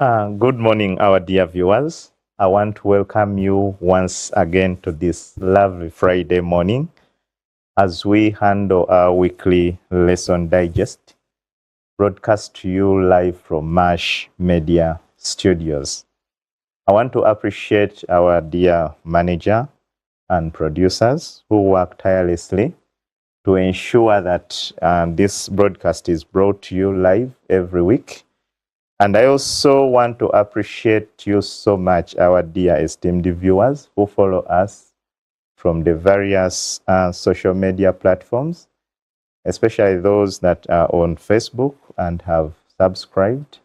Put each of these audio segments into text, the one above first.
Good morning, our dear viewers. I want to welcome you once again to this lovely Friday morning as we handle our weekly lesson digest, broadcast to you live from MASHS Media Studios. I want to appreciate our dear manager and producers who work tirelessly to ensure that this broadcast is brought to you live every week. And I also want to appreciate you so much, our dear esteemed viewers who follow us from the various social media platforms, especially those that are on Facebook and have subscribed,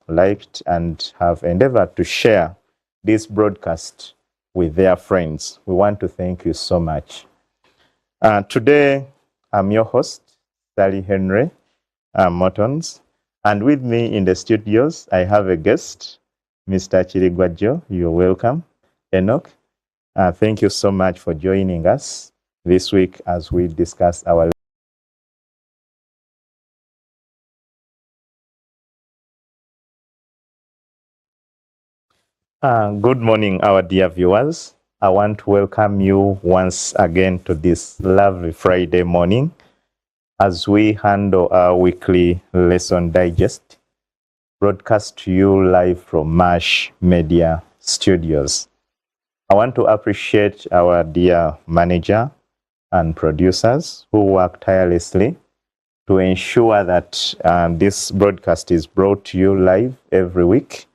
liked, and have endeavored to share this broadcast with their friends. We want to thank you so much. Today, I'm your host, Sally Henry Mortons. And with me in the studios, I have a guest, Mr. Chirigwajo. You're welcome. Enoch, thank you so much for joining us this week as we discuss our good morning, our dear viewers. I want to welcome you once again to this lovely Friday morning as we handle our weekly lesson digest, broadcast to you live from MASHS Media Studios. I want to appreciate our dear manager and producers who work tirelessly to ensure that this broadcast is brought to you live every week.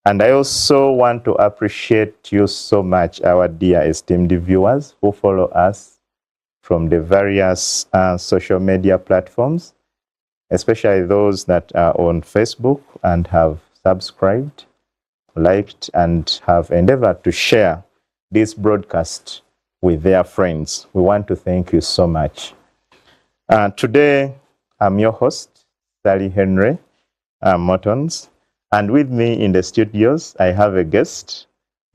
And I also want to appreciate you so much, our dear esteemed viewers who follow us from the various social media platforms, especially those that are on Facebook and have subscribed, liked, and have endeavored to share this broadcast with their friends. We want to thank you so much. Today, I'm your host, Sally Henry Mortons, and with me in the studios, I have a guest,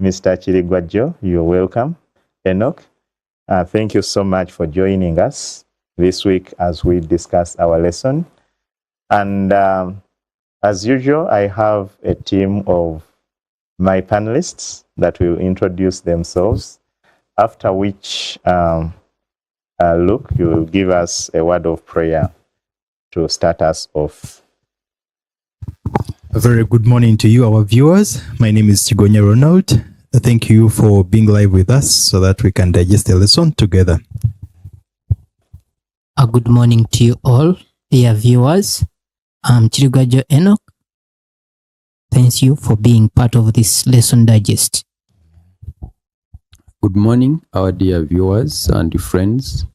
Mr. Chirigwajo. You're welcome. Enoch, thank you so much for joining us this week as we discuss our lesson. And as usual, I have a team of my panelists that will introduce themselves, after which Luke, you will give us a word of prayer to start us off. A very good morning to you, our viewers. My name is Chigonya Ronald. Thank you for being live with us so that we can digest the lesson together. A good morning to you all, dear viewers. I'm Chirigwajo Enoch. Thank you for being part of this lesson digest. Good morning, our dear viewers and friends.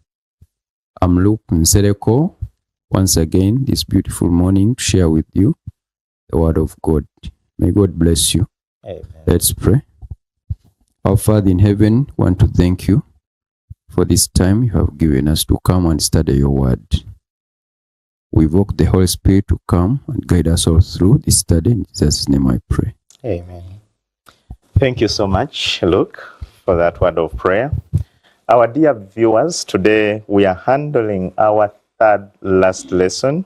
I'm Luke Nsereko. Once again, this beautiful morning to share with you the word of God. May God bless you. Amen. Let's pray. Our Father in heaven, we want to thank you for this time you have given us to come and study your word. We invoke the Holy Spirit to come and guide us all through this study. In Jesus' name I pray. Amen. Thank you so much, Luke, for that word of prayer. Our dear viewers, today we are handling our third last lesson.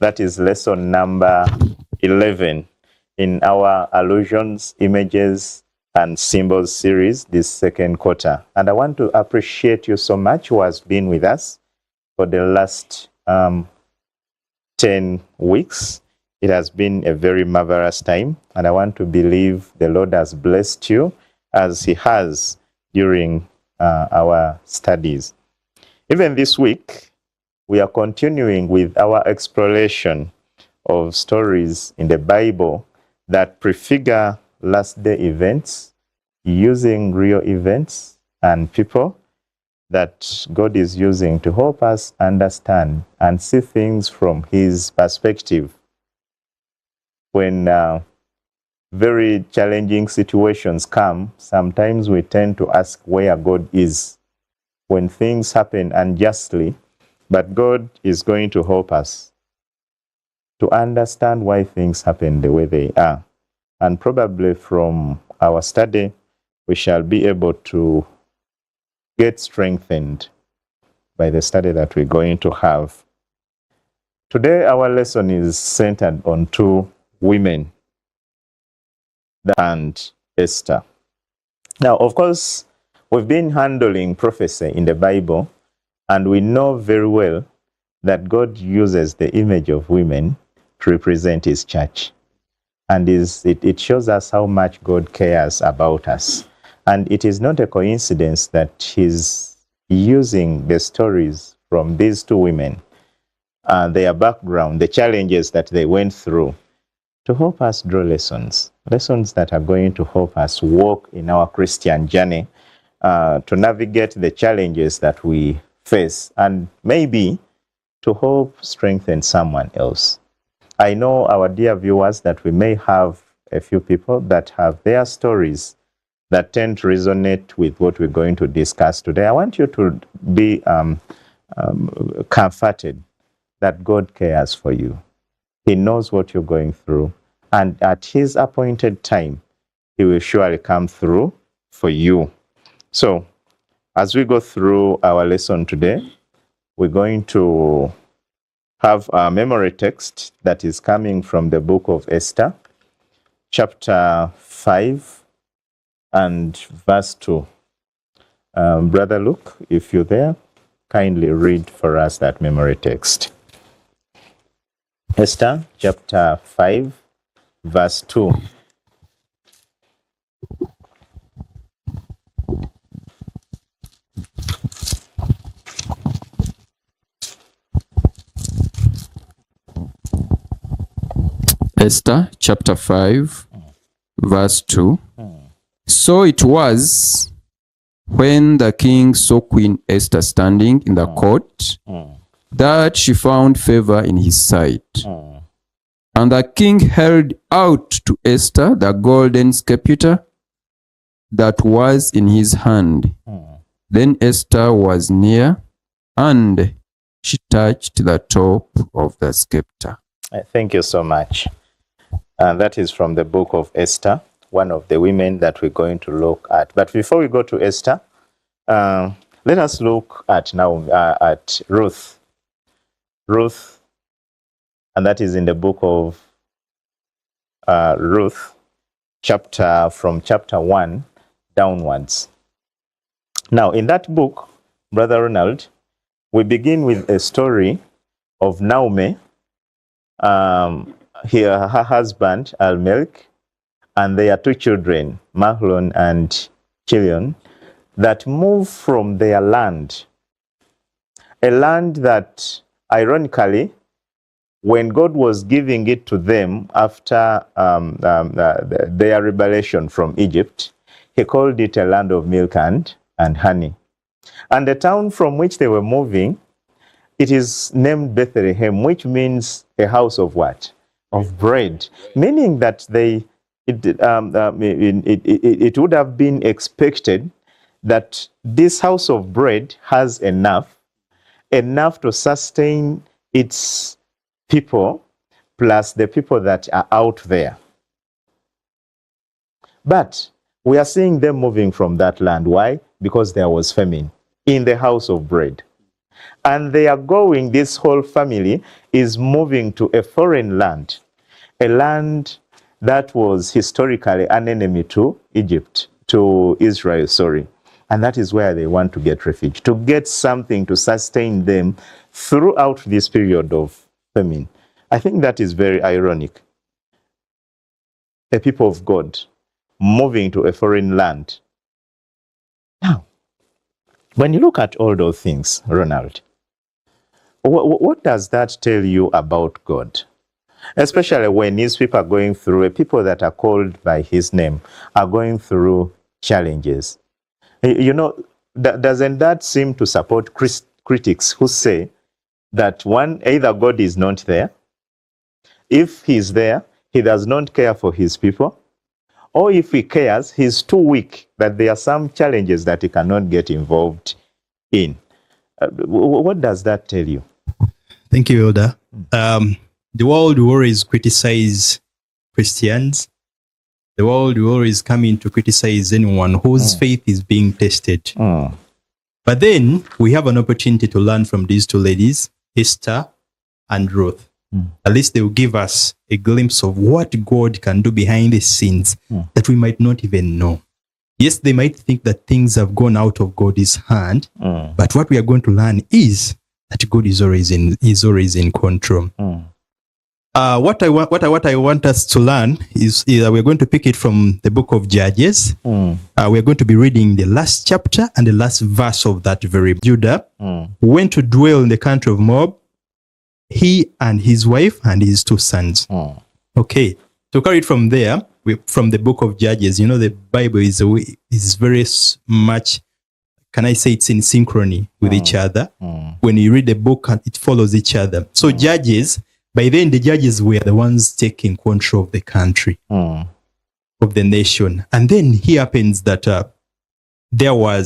That is lesson number 11 in our Allusions, Images, and Symbols series this second quarter. And I want to appreciate you so much who has been with us for the last 10 weeks. It has been a very marvelous time, and I want to believe the Lord has blessed you as He has during our studies. Even this week, we are continuing with our exploration of stories in the Bible that prefigure last-day events using real events and people that God is using to help us understand and see things from His perspective. When very challenging situations come, sometimes we tend to ask where God is when things happen unjustly, but God is going to help us to understand why things happen the way they are. And probably from our study, we shall be able to get strengthened by the study that we're going to have. Today, our lesson is centered on two women and Esther. Now, of course, we've been handling prophecy in the Bible, and we know very well that God uses the image of women to represent his church. And it shows us how much God cares about us. And it is not a coincidence that he's using the stories from these two women, their background, the challenges that they went through, to help us draw lessons that are going to help us walk in our Christian journey, to navigate the challenges that we face, and maybe to help strengthen someone else. I know, our dear viewers, that we may have a few people that have their stories that tend to resonate with what we're going to discuss today. I want you to be comforted that God cares for you. He knows what you're going through, and at his appointed time, he will surely come through for you. So, as we go through our lesson today, we're going to have a memory text that is coming from the book of Esther, chapter 5 and verse 2. Brother Luke, if you're there, kindly read for us that memory text. Esther, chapter 5, verse 2. Esther chapter 5, verse 2. So it was, when the king saw Queen Esther standing in the court, that she found favor in his sight. And the king held out to Esther the golden scepter that was in his hand. Then Esther was near, and she touched the top of the scepter. Thank you so much. That is from the book of Esther, one of the women that we're going to look at. But before we go to Esther, let us look at now at Ruth. Ruth, and that is in the book of Ruth, from chapter 1 downwards. Now, in that book, Brother Ronald, we begin with a story of Naomi, her husband, Elimelech, and their two children, Mahlon and Chilion, that moved from their land. A land that, ironically, when God was giving it to them after their liberation from Egypt, he called it a land of milk and honey. And the town from which they were moving, it is named Bethlehem, which means a house of what? Of bread. Meaning that it would have been expected that this house of bread has enough to sustain its people, plus the people that are out there. But we are seeing them moving from that land. Why? Because there was famine in the house of bread. And they are going, this whole family is moving to a foreign land, a land that was historically an enemy to Israel, sorry. And that is where they want to get refuge, to get something to sustain them throughout this period of famine. I think that is very ironic. A people of God moving to a foreign land. Now, when you look at all those things, Ronald, what does that tell you about God? Especially when these people are going through, people that are called by his name are going through challenges. You know, doesn't that seem to support critics who say that either God is not there, if he's there, he does not care for his people, or if he cares, he's too weak, that there are some challenges that he cannot get involved in. What does that tell you? Thank you, Elder. The world will always criticize Christians. The world will always come in to criticize anyone whose faith is being tested. But then we have an opportunity to learn from these two ladies, Esther and Ruth. At least they will give us a glimpse of what God can do behind the scenes that we might not even know. Yes, they might think that things have gone out of God's hand, but what we are going to learn is that God is always in control. What I want us to learn is we're going to pick it from the book of Judges. We're going to be reading the last chapter and the last verse of that very book. Judah went to dwell in the country of Moab, he and his wife and his 2 sons. Okay, to carry it from there, from the book of Judges, you know, the Bible is very much, can I say, it's in synchrony with each other. When you read the book, it follows each other. So Judges, by then the judges were the ones taking control of the country, of the nation. And then here happens that there were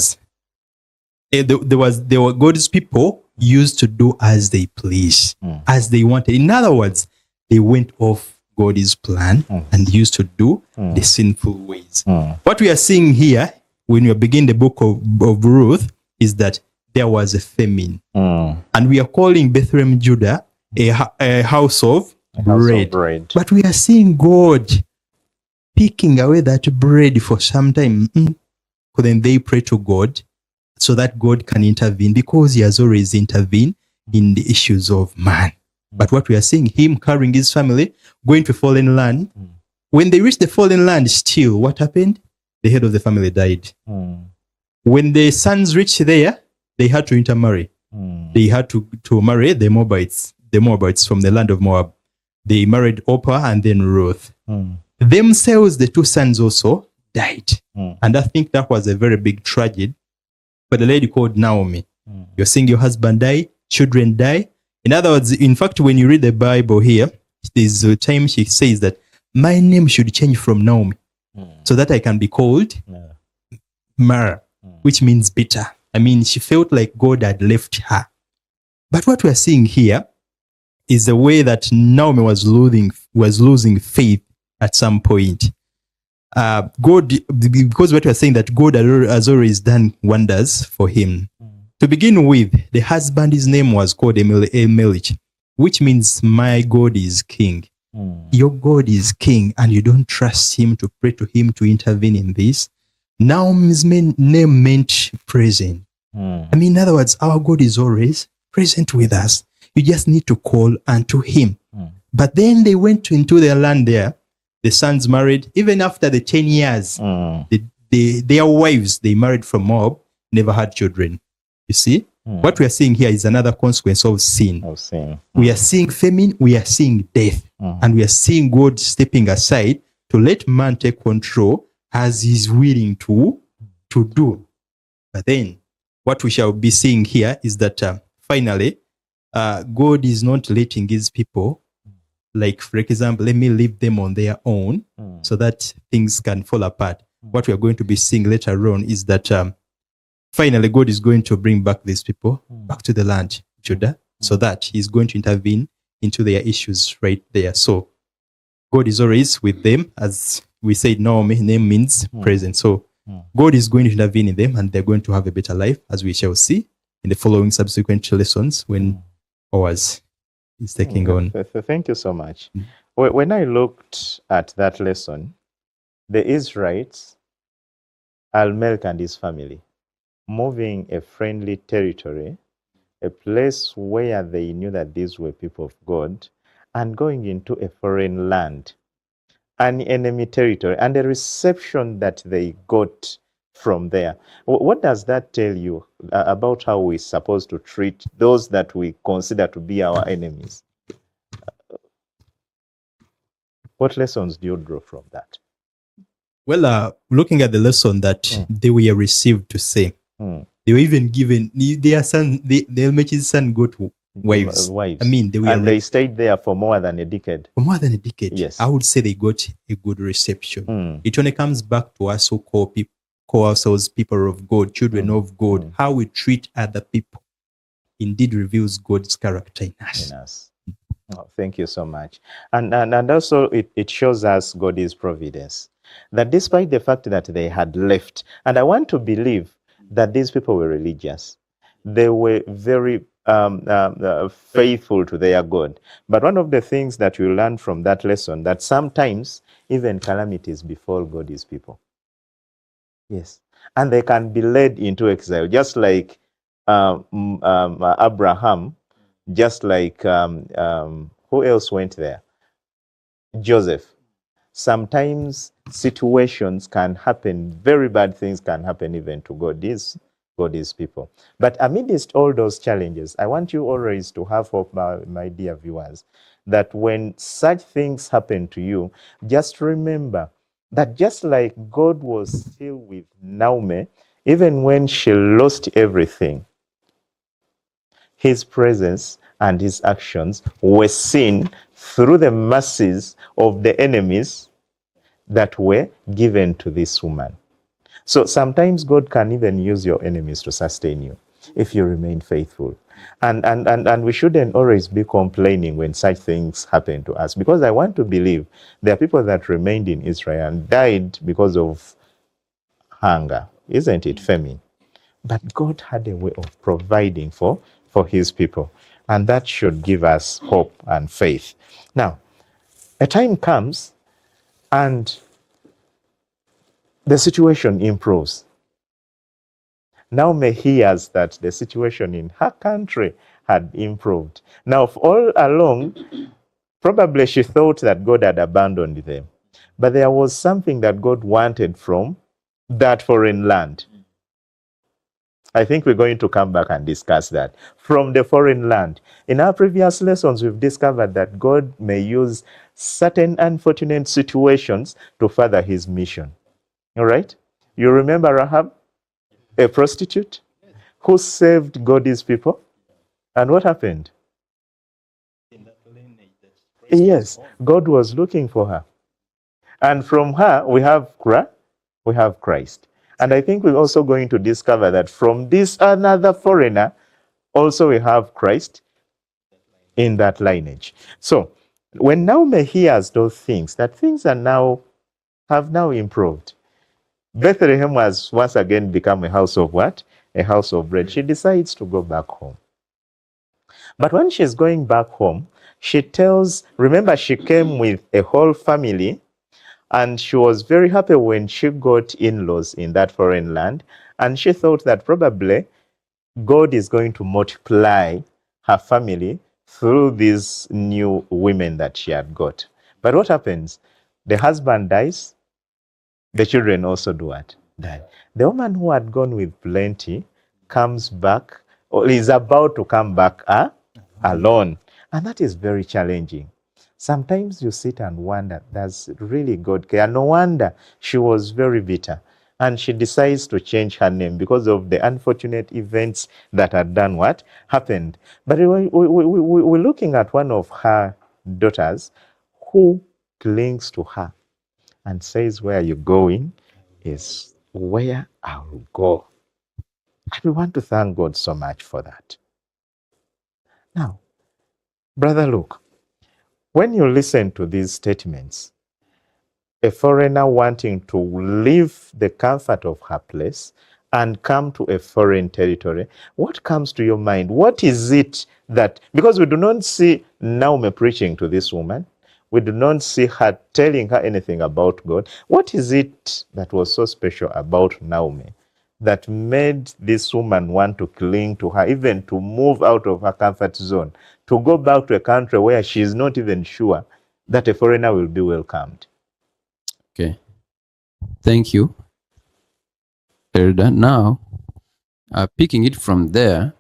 God's people used to do as they please, as they wanted. In other words, they went off God's plan and used to do the sinful ways. What we are seeing here, when we begin the book of Ruth, is that there was a famine. And we are calling Bethlehem, Judah, a house of bread. But we are seeing God picking away that bread for some time. Then they pray to God so that God can intervene, because he has always intervened in the issues of man. But what we are seeing, him carrying his family, going to foreign land. When they reached the foreign land, still, what happened? The head of the family died. When the sons reached there, they had to intermarry. They had to marry the Moabites from the land of Moab. They married Orpah and then Ruth. Themselves, the 2 sons also died. And I think that was a very big tragedy for the lady called Naomi. You're seeing your husband die, children die. In other words, in fact, when you read the Bible here, there's a time she says that my name should change from Naomi so that I can be called Mara, which means bitter. I mean, she felt like God had left her. But what we're seeing here is the way that Naomi was losing faith at some point. God, because what we're saying, that God has always done wonders for him. To begin with, the husband, his name was called Elimelech, which means my God is king. Your God is king, and you don't trust him to pray to him to intervene in this. Naomi's name meant present. I mean, in other words, our God is always present with us. You just need to call unto him. But then they went into their land there. The sons married. Even after the 10 years, their wives, they married from Moab, never had children. You see? What we are seeing here is another consequence of sin. We are seeing famine, we are seeing death, and we are seeing God stepping aside to let man take control as he's willing to do. But then, what we shall be seeing here is that finally, God is not letting his people, like, for example, let me leave them on their own so that things can fall apart. What we are going to be seeing later on is that finally God is going to bring back these people back to the land, Judah, so that he's going to intervene into their issues right there. So God is always with them. As we said, Naomi, name means present. So God is going to intervene in them, and they're going to have a better life, as we shall see in the following subsequent lessons when ours is taking on. Thank you so much. When I looked at that lesson, the Israelites, Elimelech and his family, moving a friendly territory, a place where they knew that these were people of God, and going into a foreign land, an enemy territory, and the reception that they got from there. What does that tell you about how we're supposed to treat those that we consider to be our enemies? What lessons do you draw from that? Well, looking at the lesson that they were received to say, they were even given their son, the Elimelech's son got wives. Wives. I mean, they stayed there for more than a decade. For more than a decade, yes. I would say they got a good reception. It only comes back to us who call ourselves people of God, children of God. How we treat other people indeed reveals God's character in us. Oh, thank you so much. And also it shows us God's providence. That despite the fact that they had left, and I want to believe that these people were religious, they were very faithful to their God. But one of the things that we learn from that lesson, that sometimes even calamities befall God's people. Yes. And they can be led into exile, just like Abraham, just like who else went there? Joseph. Sometimes situations can happen, very bad things can happen even to God's people. But amidst all those challenges, I want you always to have hope, my dear viewers, that when such things happen to you, just remember that just like God was still with Naomi, even when she lost everything, his presence and his actions were seen through the masses of the enemies that were given to this woman. So sometimes God can even use your enemies to sustain you if you remain faithful. And we shouldn't always be complaining when such things happen to us, because I want to believe there are people that remained in Israel and died because of hunger, isn't it, famine? But God had a way of providing for his people, and that should give us hope and faith. Now, a time comes and the situation improves. Naomi hears that the situation in her country had improved. Now, all along, probably she thought that God had abandoned them. But there was something that God wanted from that foreign land. I think we're going to come back and discuss that. From the foreign land. In our previous lessons, we've discovered that God may use certain unfortunate situations to further his mission. All right? You remember Rahab, a prostitute who saved God's people? And what happened? Yes, God was looking for her. And from her, we have Christ. And I think we're also going to discover that from this another foreigner, also we have Christ in that lineage. So when Naomi hears those things, that things have now improved. Bethlehem has once again become a house of what? A house of bread. She decides to go back home. But when she's going back home, she remember she came with a whole family, and she was very happy when she got in-laws in that foreign land. And she thought that probably God is going to multiply her family through these new women that she had got. But what happens? The husband dies. The children also do what? Die. The woman who had gone with plenty comes back, or is about to come back alone. And that is very challenging. Sometimes you sit and wonder, does really God care? No wonder she was very bitter. And she decides to change her name because of the unfortunate events that had done what? Happened. But we're looking at one of her daughters who clings to her and says, where you're going is where I'll go. And we want to thank God so much for that. Now, Brother Luke, when you listen to these statements, a foreigner wanting to leave the comfort of her place and come to a foreign territory, what comes to your mind? What is it that, because we do not see Naomi preaching to this woman, we do not see her telling her anything about God. What is it that was so special about Naomi that made this woman want to cling to her, even to move out of her comfort zone, to go back to a country where she is not even sure that a foreigner will be welcomed? Okay. Thank you, Elder. Now, picking it from there,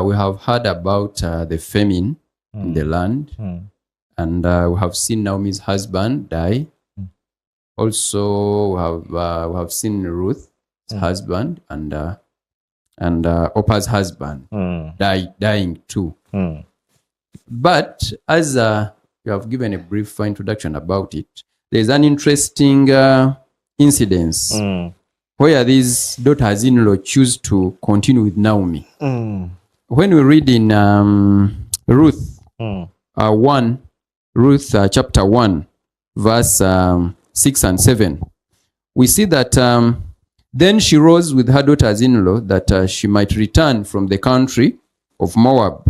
we have heard about the famine in the land, and we have seen Naomi's husband die. Also, we have seen Ruth's husband and Orpah's husband dying too. But as you have given a brief introduction about it, there's an interesting incidence where these daughters-in-law choose to continue with Naomi. When we read in Ruth chapter 1, verse 6 and 7, we see that then she rose with her daughters-in-law that she might return from the country of Moab.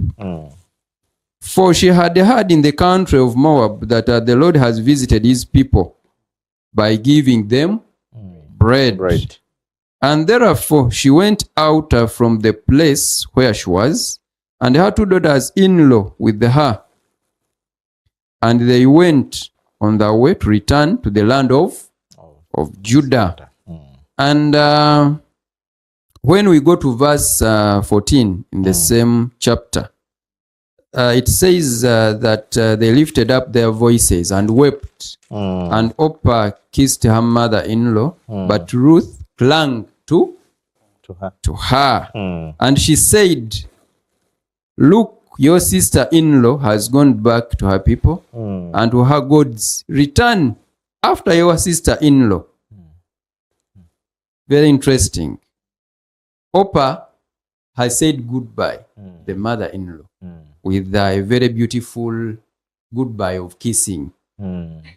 For she had heard in the country of Moab that the Lord has visited his people by giving them bread. And therefore she went out from the place where she was, and her 2 daughters-in-law with her. And they went on their way to return to the land of Judah. And when we go to verse 14 in the same chapter, it says that they lifted up their voices and wept. And Orpah kissed her mother-in-law, but Ruth clung to her. And she said, "Look, your sister-in-law has gone back to her people and to her gods. Return after your sister-in-law." Very interesting. Orpah has said goodbye, the mother-in-law, with a very beautiful goodbye of kissing.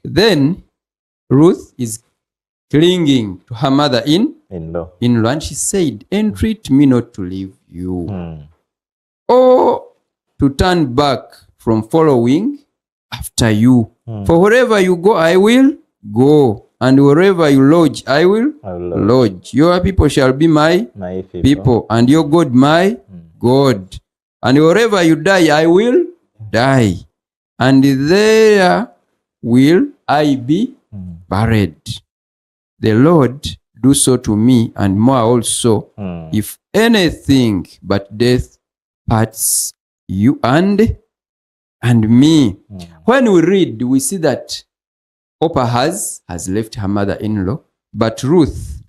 Then Ruth is clinging to her mother-in-law, and she said, "Entreat me not to leave you, or to turn back from following after you. For wherever you go, I will go, and wherever you lodge, I will lodge. Your people shall be my people, and your God my God. And wherever you die, I will die, and there will I be buried. The Lord do so to me, and more also, if anything but death parts you and me." When we read, we see that Orpah has left her mother-in-law, but Ruth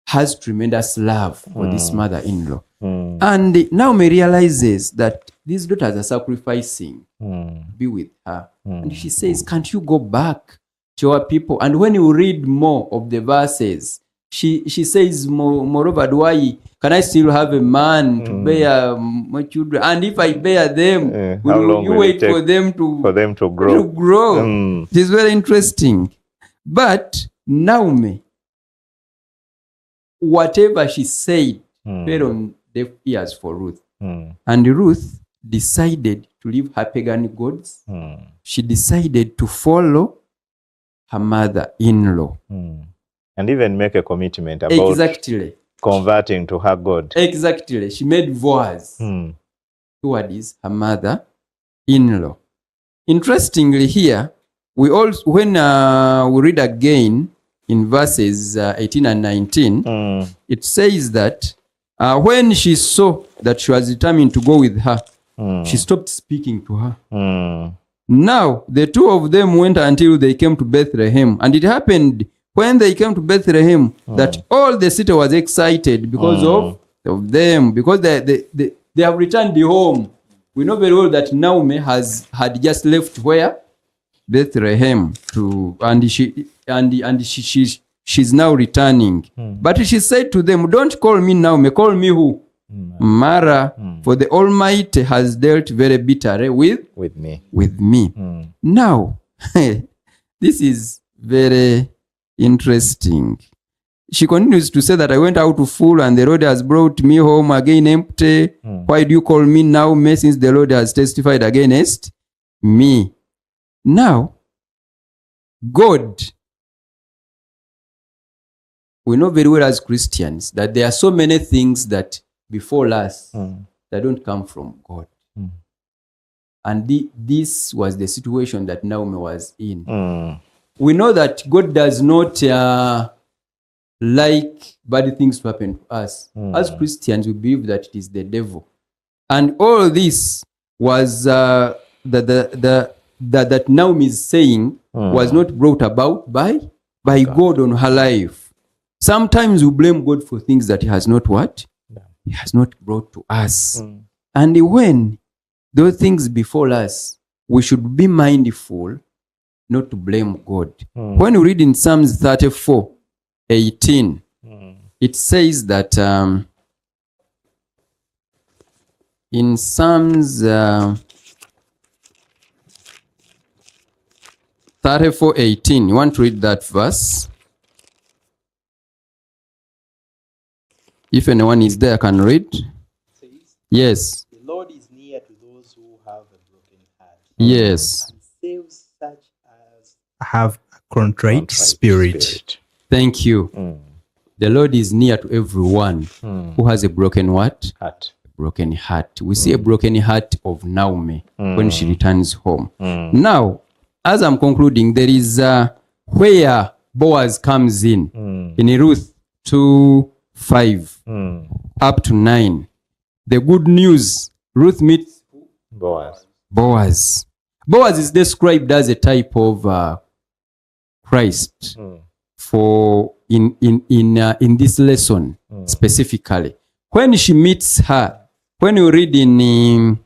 has tremendous love for this mother-in-law. And Naomi realizes that these daughters are sacrificing to be with her. And she says, "Can't you go back to your people?" And when you read more of the verses, she says, "Moreover, can I still have a man to bear my children? And if I bear them, will you wait for them to grow?" It is very interesting. But Naomi, whatever she said, fell on deaf ears for Ruth. And Ruth decided to leave her pagan gods. She decided to follow her mother-in-law. And even make a commitment about converting to her God. Exactly. She made vows towards her mother-in-law. Interestingly here, when we read again in verses 18 and 19, it says that when she saw that she was determined to go with her, she stopped speaking to her. Now the 2 of them went until they came to Bethlehem. And it happened when they came to Bethlehem that all the city was excited because of them, because they have returned home. We know very well that Naomi had just left where? Bethlehem she's now returning. But she said to them, "Don't call me Naomi, call me who? Mara, for the Almighty has dealt very bitterly with me." Now, this is very interesting. She continues to say that I went out full and the Lord has brought me home again empty. Why do you call me Naomi, since the Lord has testified against me? Now, God, we know very well as Christians that there are so many things that befall us that don't come from God. And this was the situation that Naomi was in. We know that God does not like bad things to happen to us. As Christians, we believe that it is the devil. And all this was that Naomi is saying was not brought about by God on her life. Sometimes we blame God for things that he has not what? He has not brought to us. And when those things befall us, we should be mindful not to blame God. When we read in Psalms 34:18, it says that in Psalms 34:18, you want to read that verse? If anyone is there, can read. Yes. The Lord is Yes. Saves such as have a contrite spirit. Thank you. The Lord is near to everyone who has a broken what? Heart. Broken heart. We see a broken heart of Naomi when she returns home. Now, as I'm concluding, there is where Boaz comes in Ruth 2:5 up to 9. The good news, Ruth meets Boaz. Boaz is described as a type of Christ for in this lesson specifically. When she meets her, when you read in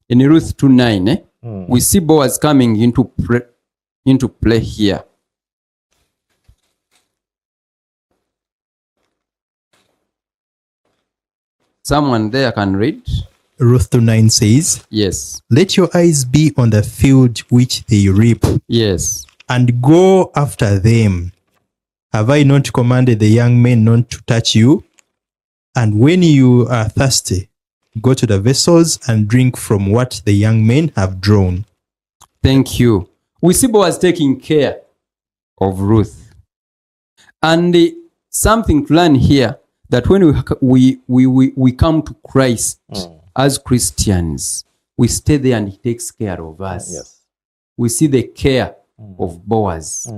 Ruth 2:9, we see Boaz coming into play here. Someone there can read. Ruth 2:9 says, Yes. let your eyes be on the field which they reap, Yes. and go after them. Have I not commanded the young men not to touch you? And when you are thirsty, go to the vessels and drink from what the young men have drawn. Thank you. We see Boaz taking care of Ruth. And something to learn here, that when we come to Christ as Christians, we stay there and he takes care of us. Yes. We see the care of Boaz.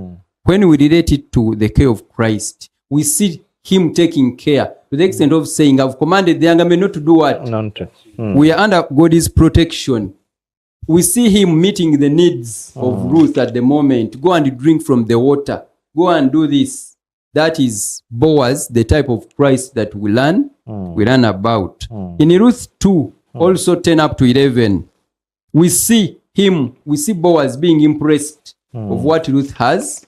When we relate it to the care of Christ, we see him taking care to the extent of saying, I've commanded the younger men not to do what? We are under God's protection. We see him meeting the needs of Ruth at the moment. Go and drink from the water. Go and do this. That is Boaz, the type of Christ that we learn about. In Ruth 2, also 10 up to 11, we see Boaz being impressed of what Ruth has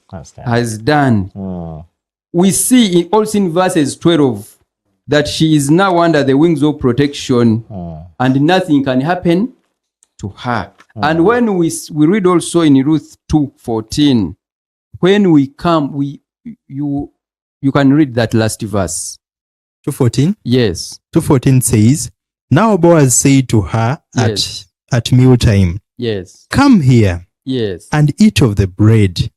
done. We see also in verses 12 that she is now under the wings of protection and nothing can happen to her. And when we read also in Ruth 2:14, when we come, you can read that last verse. 2:14? Yes. 2:14 says, now Boaz said to her at mealtime, Yes. come here Yes. and eat of the bread,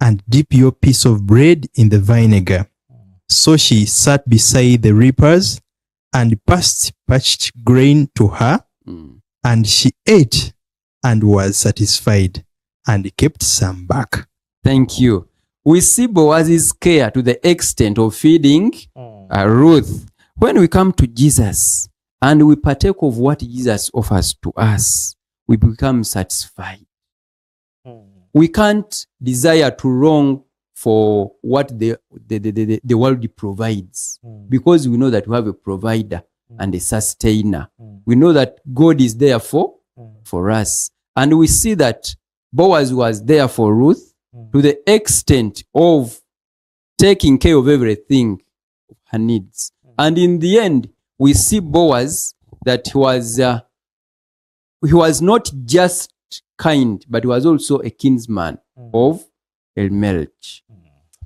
and dip your piece of bread in the vinegar. So she sat beside the reapers and passed parched grain to her, and she ate and was satisfied and kept some back. Thank you. We see Boaz's care to the extent of feeding Ruth. When we come to Jesus and we partake of what Jesus offers to us, we become satisfied. We can't desire to wrong for what the world provides, because we know that we have a provider and a sustainer. We know that God is there for us. And we see that Boaz was there for Ruth to the extent of taking care of everything, her needs. And in the end, we see Boaz that he was not just kind, but he was also a kinsman of Elimelech.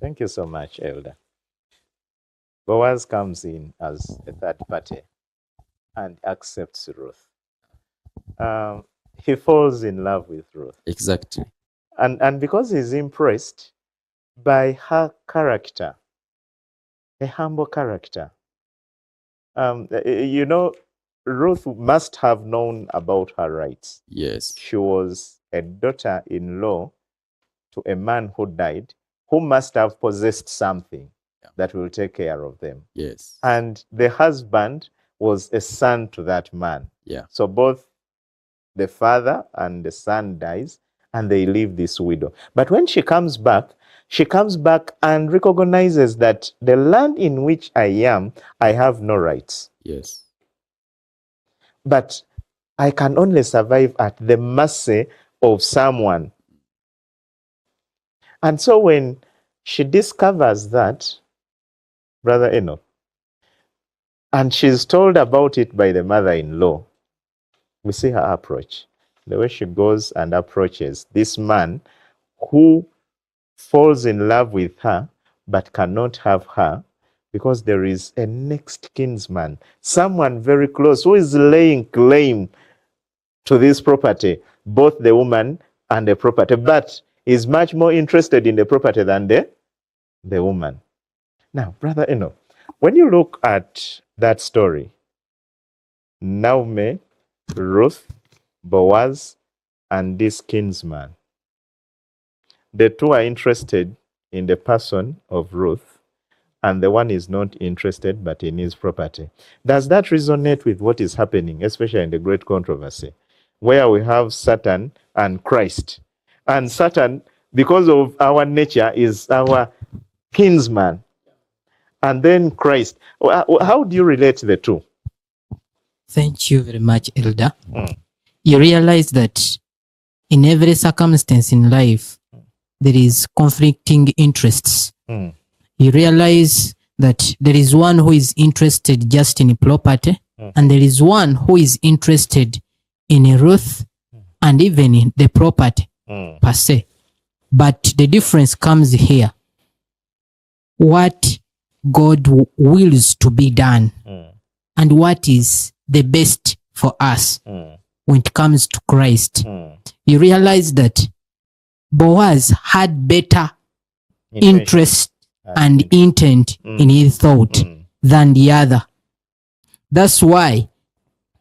Thank you so much, Elder. Boaz comes in as a third party and accepts Ruth. He falls in love with Ruth. Exactly. And because he's impressed by her character, a humble character. Ruth must have known about her rights. Yes. She was a daughter-in-law to a man who died, who must have possessed something that will take care of them. Yes. And the husband was a son to that man. Yeah. So both the father and the son dies, and they leave this widow. But when she comes back and recognizes that the land in which I am, I have no rights. Yes. But I can only survive at the mercy of someone. And so when she discovers that, Brother Enoch, and she's told about it by the mother-in-law, we see her approach. The way she goes and approaches this man who falls in love with her but cannot have her, because there is a next kinsman, someone very close who is laying claim to this property, both the woman and the property, but is much more interested in the property than the woman. Now, Brother Enoch, when you look at that story, Naomi, Ruth, Boaz, and this kinsman, the two are interested in the person of Ruth, and the one is not interested but in his property. Does that resonate with what is happening, especially in the great controversy, where we have Satan and Christ? And Satan, because of our nature, is our kinsman. And then Christ. How do you relate the two? Thank you very much, Elder. You realize that in every circumstance in life, there is conflicting interests. You realize that there is one who is interested just in property, and there is one who is interested in a Ruth and even in the property per se. But the difference comes here. What God wills to be done and what is the best for us when it comes to Christ. You realize that Boaz had better interest and intent in his thought than the other. That's why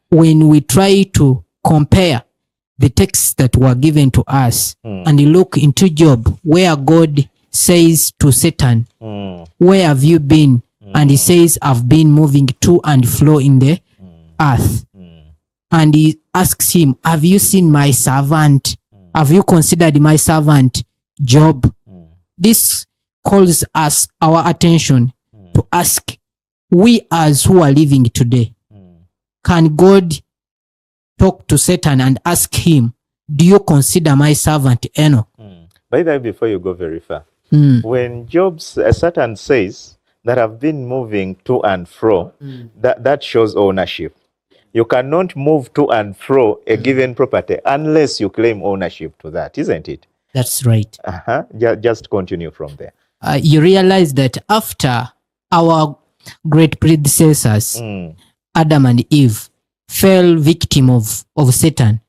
when we try to compare the texts that were given to us and you look into Job, where God says to Satan, where have you been? And he says, I've been moving to and fro in the earth. And he asks him, have you seen my servant? Have you considered my servant Job? This calls us our attention to ask, we as who are living today, can God talk to Satan and ask him, do you consider my servant Enoch? By the way, before you go very far, when Satan says that I've been moving to and fro, that shows ownership. You cannot move to and fro a given property unless you claim ownership to that, isn't it? That's right. Just continue from there. You realize that after our great predecessors, Adam and Eve, fell victim of Satan,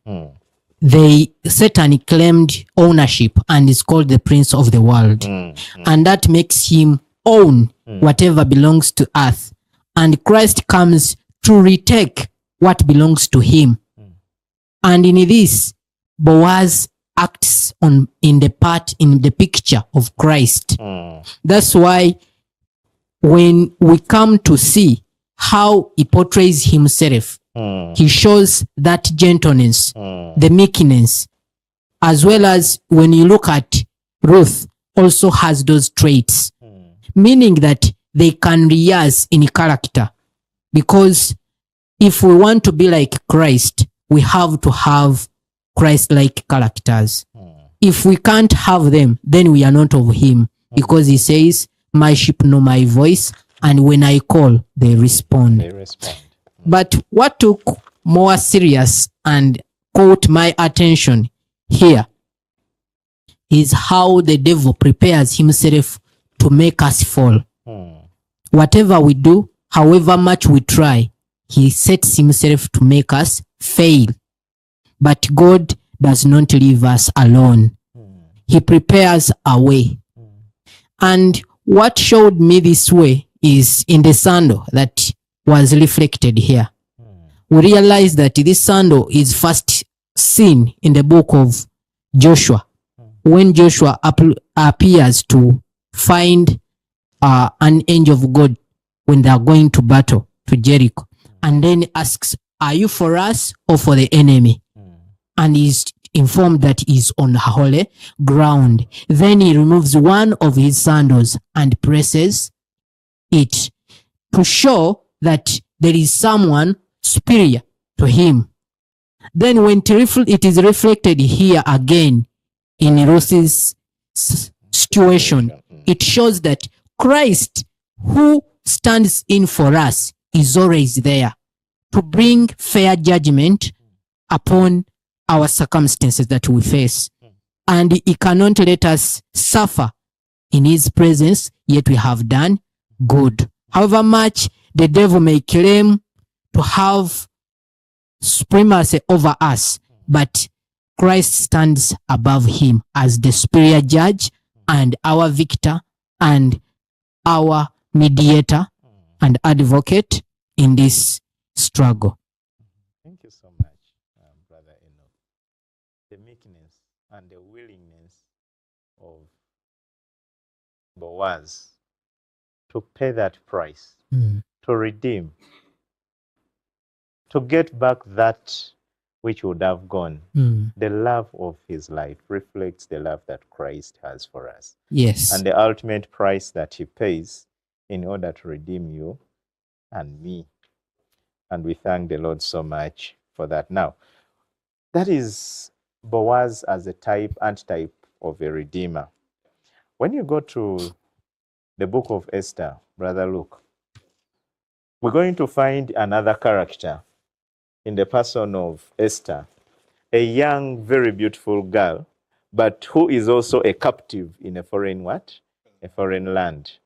Satan claimed ownership and is called the prince of the world. And that makes him own whatever belongs to earth. And Christ comes to retake what belongs to him. And in this, Boaz acts in the picture of Christ. That's why when we come to see how he portrays himself, he shows that gentleness, the meekness, as well as when you look at Ruth, also has those traits, meaning that they can rehearse in character. Because if we want to be like Christ, we have to have Christ-like characters. If we can't have them, then we are not of him. Because he says, my sheep know my voice, and when I call, they respond. But what took more serious and caught my attention here is how the devil prepares himself to make us fall. Whatever we do, however much we try, he sets himself to make us fail. But God does not leave us alone. He prepares a way. And what showed me this way is in the sandal that was reflected here. We realize that this sandal is first seen in the book of Joshua, when Joshua appears to find an angel of God when they are going to battle to Jericho, and then asks, are you for us or for the enemy? And he's informed that he's on holy ground. Then he removes one of his sandals and presses it to show that there is someone superior to him. Then when it is reflected here again in Ruth's situation, it shows that Christ, who stands in for us, is always there to bring fair judgment upon our circumstances that we face. And he cannot let us suffer in his presence, yet we have done good. However much the devil may claim to have supremacy over us, but Christ stands above him as the superior judge and our victor and our mediator and advocate in this struggle. Thank you so much, Brother Enoch. The meekness and the willingness of Boaz to pay that price, to redeem, to get back that which would have gone. The love of his life reflects the love that Christ has for us. Yes. And the ultimate price that he pays in order to redeem you and me. And we thank the Lord so much for that. Now, that is Boaz as a antitype of a redeemer. When you go to the book of Esther, Brother Luke, we're going to find another character in the person of Esther, a young, very beautiful girl, but who is also a captive in a foreign what? A foreign land.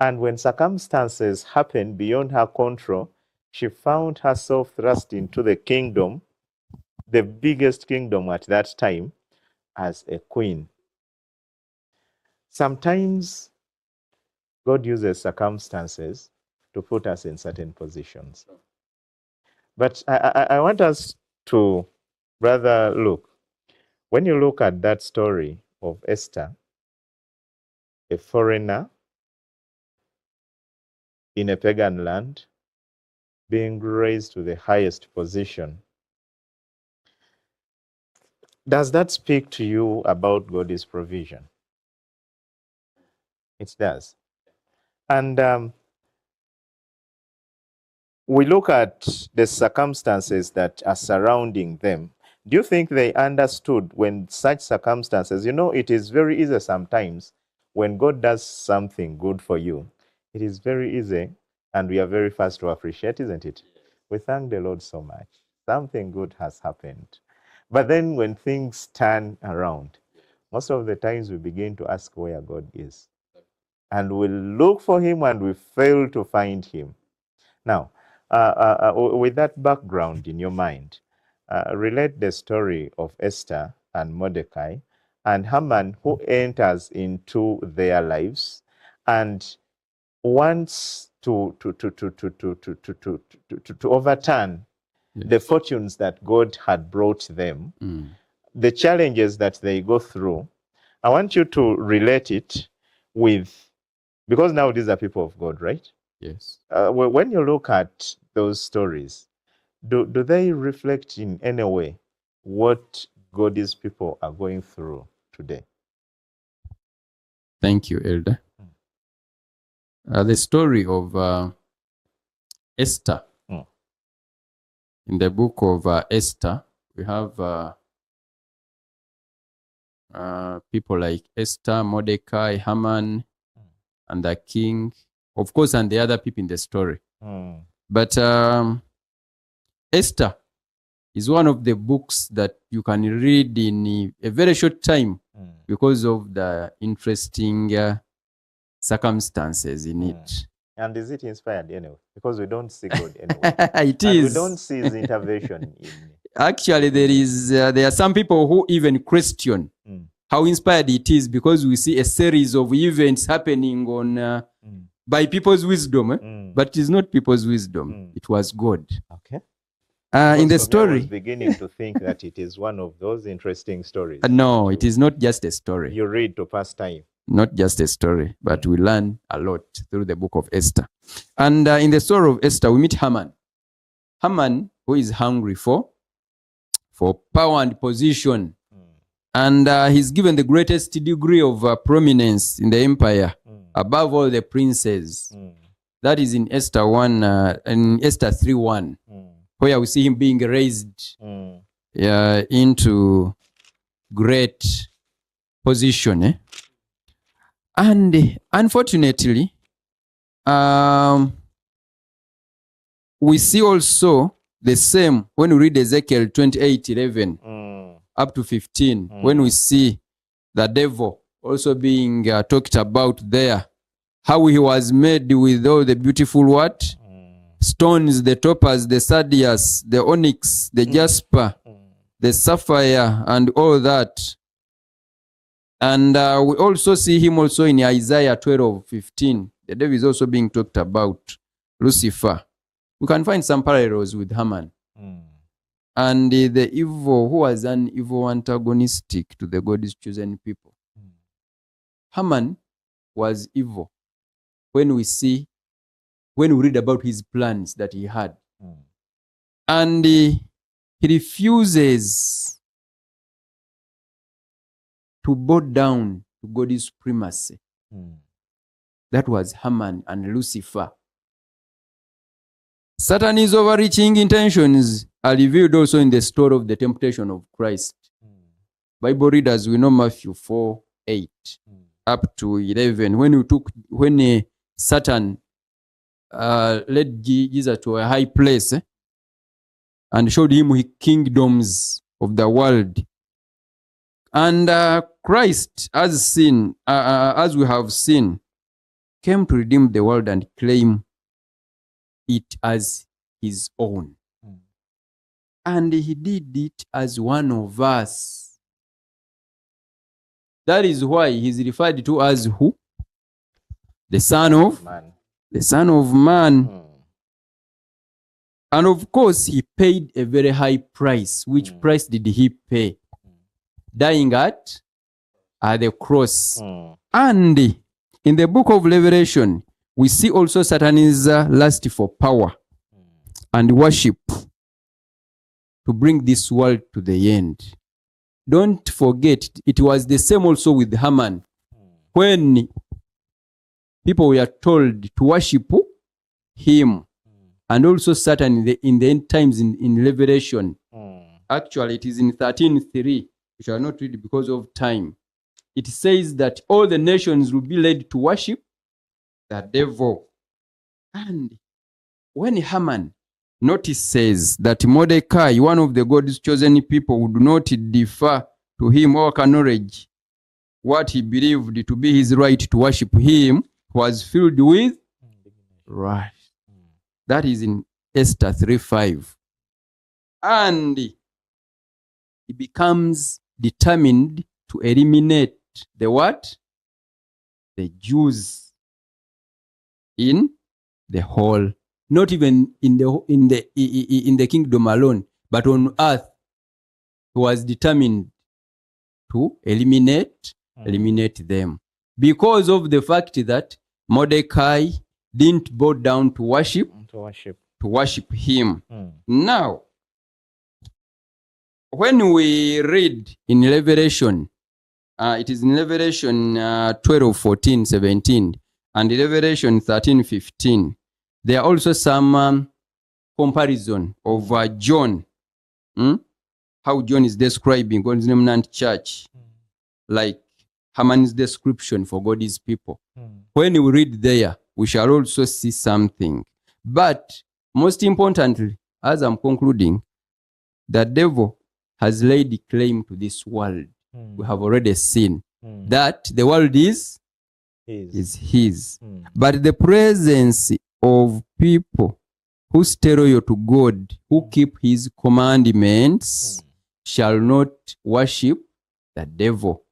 And when circumstances happened beyond her control, she found herself thrust into the kingdom, the biggest kingdom at that time, as a queen. Sometimes God uses circumstances to put us in certain positions. But I want us to, Brother Luke, when you look at that story of Esther, a foreigner in a pagan land, being raised to the highest position, does that speak to you about God's provision? It does. And we look at the circumstances that are surrounding them. Do you think they understood when such circumstances, it is very easy sometimes when God does something good for you, it is very easy and we are very fast to appreciate, isn't it? We thank the Lord so much. Something good has happened. But then when things turn around, most of the times we begin to ask where God is. And we look for him and we fail to find him. Now, with that background in your mind, relate the story of Esther and Mordecai and Haman, who enters into their lives and wants to overturn the fortunes that God had brought them, the challenges that they go through. I want you to relate it with, because now these are people of God, right? Yes. When you look at those stories, do they reflect in any way what God's people are going through today? Thank you, Elder. The story of Esther. In the book of Esther, we have people like Esther, Mordecai, Haman, and the king, of course, and the other people in the story. But Esther is one of the books that you can read in a very short time because of the interesting circumstances in it. And is it inspired anyway? Because we don't see God anyway. It is. We don't see his intervention in Actually, there are some people who even question how inspired it is, because we see a series of events happening on by people's wisdom, but it is not people's wisdom. It was God. Okay. In the story, I was beginning to think that it is one of those interesting stories. No, it is not just a story. You read to pass time. Not just a story, but we learn a lot through the book of Esther. And in the story of Esther, we meet Haman. Haman, who is hungry for power and position. And he's given the greatest degree of prominence in the empire, above all the princes. That is in Esther 1, in Esther 3:1, where we see him being raised into great position. And unfortunately, we see also the same when we read Ezekiel 28:11 up to 15, when we see the devil also being talked about there, how he was made with all the beautiful what? Stones, the topaz, the sardius, the onyx, the jasper, the sapphire and all that. And we also see him also in Isaiah 12:15. The devil is also being talked about, Lucifer. We can find some parallels with Haman. And the evil, who was an evil antagonistic to the God's chosen people. Haman was evil when we read about his plans that he had. And he refuses to bow down to God's supremacy. That was Haman and Lucifer. Satan's overreaching intentions are revealed also in the story of the temptation of Christ. Bible readers, we know Matthew 4:8 up to 11. When Satan led Jesus to a high place and showed him his kingdoms of the world. And Christ, as we have seen, came to redeem the world and claim it as his own. And he did it as one of us. That is why he's referred to as who? The Son of Man. The Son of Man. And of course, he paid a very high price. Which price did he pay? Dying at the cross. And in the book of Revelation, we see also Satan's lust for power and worship to bring this world to the end. Don't forget, it was the same also with Haman. When people were told to worship him, and also Satan in the end times in Revelation. Actually, it is in 13:3. We shall not read because of time. It says that all the nations will be led to worship the devil. And when Haman notices that Mordecai, one of the God's chosen people, would not defer to him or acknowledge what he believed to be his right to worship him, was filled with wrath. That is in Esther 3:5. And he becomes determined to eliminate the what? The Jews in the whole, not even in the kingdom alone, but on earth. He was determined to eliminate them because of the fact that Mordecai didn't bow down to worship him. Now, when we read in Revelation, it is in Revelation 12:14-17 and Revelation 13:15. There are also some comparison of John, how John is describing God's remnant church, like Haman's description for God's people. When we read there, we shall also see something. But most importantly, as I'm concluding, the devil has laid claim to this world. We have already seen that the world is his. But the presence of people who stay loyal to God, who keep his commandments, shall not worship the devil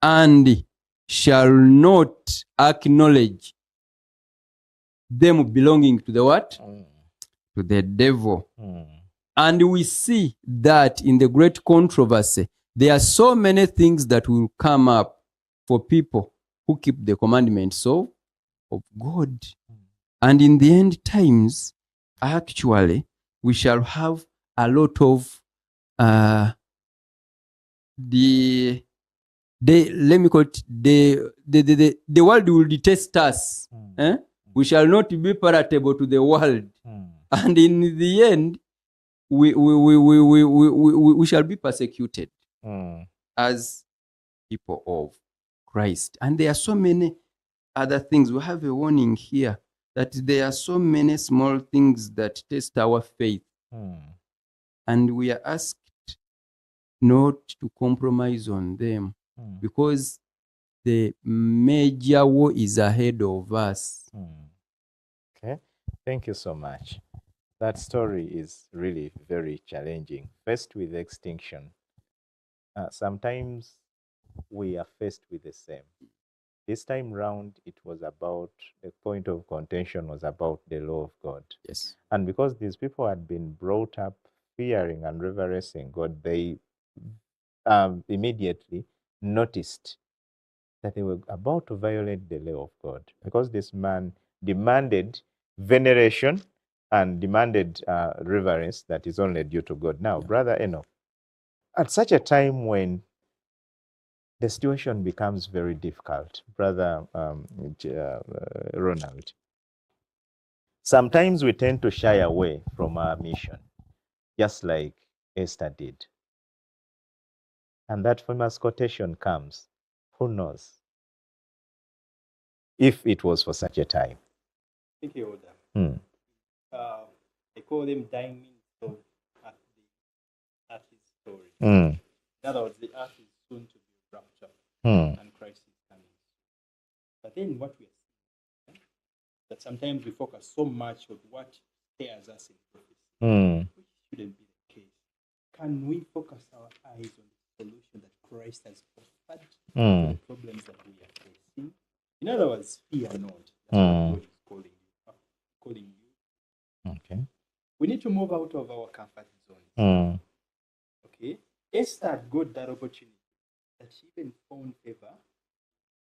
and shall not acknowledge them belonging to the what? To the devil. And we see that in the great controversy, there are so many things that will come up for people who keep the commandments of God. And in the end times, actually, we shall have a lot of let me call it the world will detest us. We shall not be palatable to the world. And in the end, we shall be persecuted as people of Christ. And there are so many other things. We have a warning here that there are so many small things that test our faith. And we are asked not to compromise on them because the major war is ahead of us. Okay, thank you so much. that story is really very challenging. Faced with extinction, sometimes we are faced with the same. This time round, it was about, the point of contention was about the law of God. Yes. And because these people had been brought up fearing and reverencing God, they immediately noticed that they were about to violate the law of God, because this man demanded veneration and demanded reverence that is only due to God. Now, Brother Enoch, at such a time when the situation becomes very difficult, Brother Ronald, sometimes we tend to shy away from our mission, just like Esther did. And that famous quotation comes, who knows if it was for such a time. Thank you, Elder. Hmm. They call them diamonds of the earth's story. Hmm. In other words, the earth is soon to be raptured, Hmm. and Christ is coming. But then what we are seeing, that sometimes we focus so much on what scares us in prophecy, Hmm. which shouldn't be the case. Can we focus our eyes on the solution that Christ has offered to the problems that we are facing? In other words, fear not. That's what God is calling you. Okay. We need to move out of our comfort zone. Okay. Esther got that opportunity that she even found favor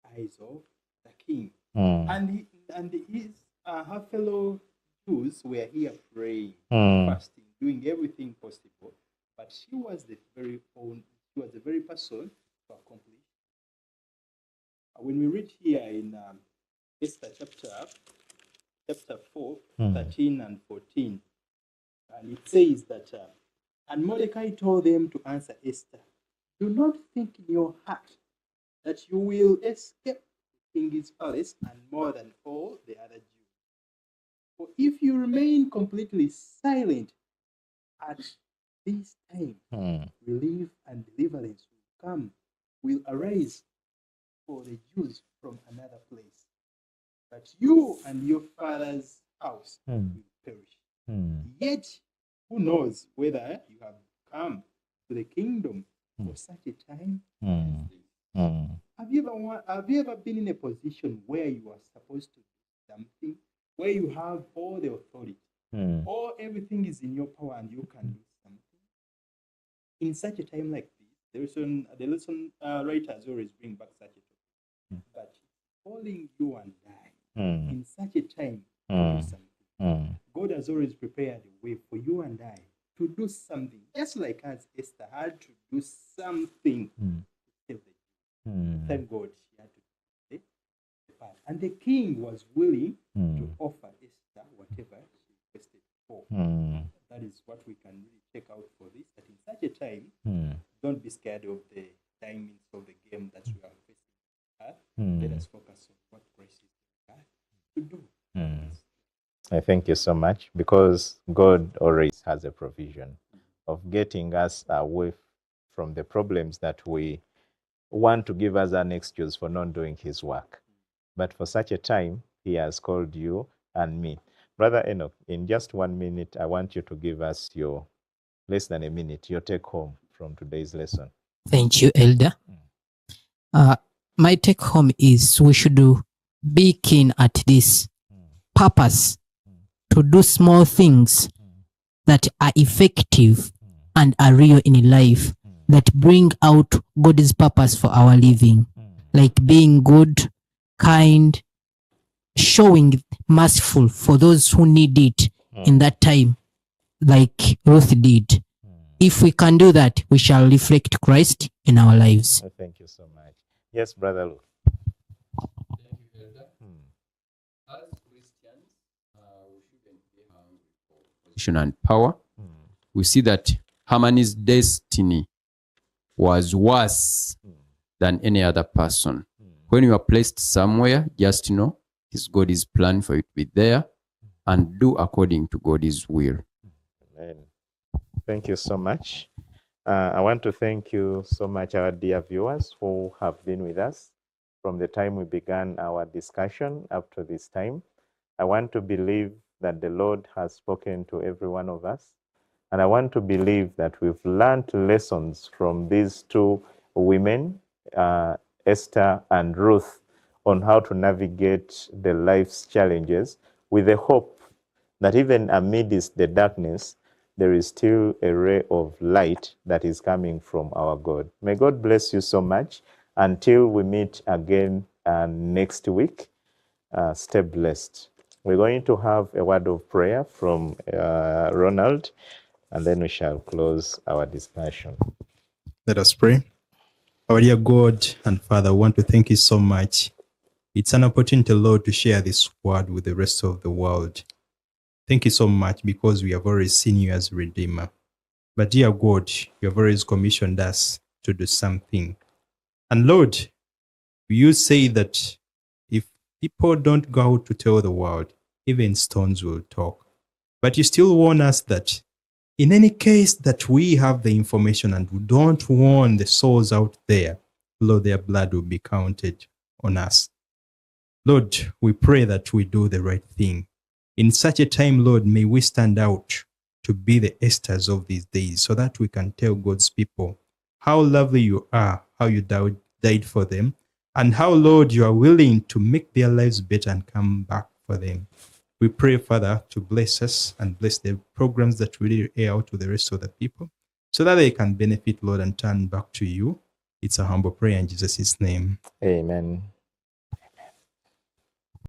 eyes of the king. And her fellow Jews were here praying, fasting, doing everything possible. But she was the very person to accomplish. When we read here in Esther chapter 4, 13 and 14, and it says that, and Mordecai told them to answer Esther, do not think in your heart that you will escape the king's palace, and more than all the other Jews. For if you remain completely silent at this time, relief and deliverance will arise for the Jews from another place. But you and your father's house will perish. Yet, who knows whether you have come to the kingdom for such a time as this? Have you ever been in a position where you are supposed to do something, where you have all the authority, or everything is in your power and you can do something? In such a time like this, the lesson writers always bring back such a topic, but calling you and I in such a time to do something. God has always prepared a way for you and I to do something, just like as Esther had to do something to save the Jews. Thank God she had to do the part. And the king was willing to offer Esther whatever she requested for. That is what we can really check out for this, that in such a time, don't be scared of the diamonds of the game that we are facing. Let us focus on what Christ is to do. I thank you so much, because God always has a provision of getting us away from the problems that we want to give us an excuse for not doing his work. But for such a time, he has called you and me. Brother Enoch, in just 1 minute, I want you to give us your, less than a minute, your take home from today's lesson. Thank you, Elder. My take home is we should be keen at this purpose to do small things that are effective and are real in life, that bring out God's purpose for our living, like being good, kind, showing merciful for those who need it in that time, like Ruth did. If we can do that, we shall reflect Christ in our lives. Thank you so much. Yes, Brother Luke. Thank you, Elder. As Christians, we shouldn't be hungry for position and power. We see that Haman's destiny was worse than any other person. When you are placed somewhere, just know it's God's plan for you to be there and do according to God's will. Amen. Thank you so much. I want to thank you so much, our dear viewers who have been with us from the time we began our discussion up to this time. I want to believe that the Lord has spoken to every one of us. And I want to believe that we've learned lessons from these two women, Esther and Ruth, on how to navigate the life's challenges, with the hope that even amidst the darkness, there is still a ray of light that is coming from our God. May God bless you so much. Until we meet again next week, stay blessed. We're going to have a word of prayer from Ronald, and then we shall close our discussion. Let us pray. Our dear God and Father, I want to thank you so much. It's an opportunity, Lord, to share this word with the rest of the world. Thank you so much because we have already seen you as a Redeemer. But dear God, you have always commissioned us to do something. And Lord, you say that if people don't go out to tell the world, even stones will talk. But you still warn us that in any case that we have the information and we don't warn the souls out there, Lord, their blood will be counted on us. Lord, we pray that we do the right thing. In such a time, Lord, may we stand out to be the Esthers of these days so that we can tell God's people how lovely you are, how you died for them, and how, Lord, you are willing to make their lives better and come back for them. We pray, Father, to bless us and bless the programs that we air out to the rest of the people so that they can benefit, Lord, and turn back to you. It's a humble prayer in Jesus' name. Amen.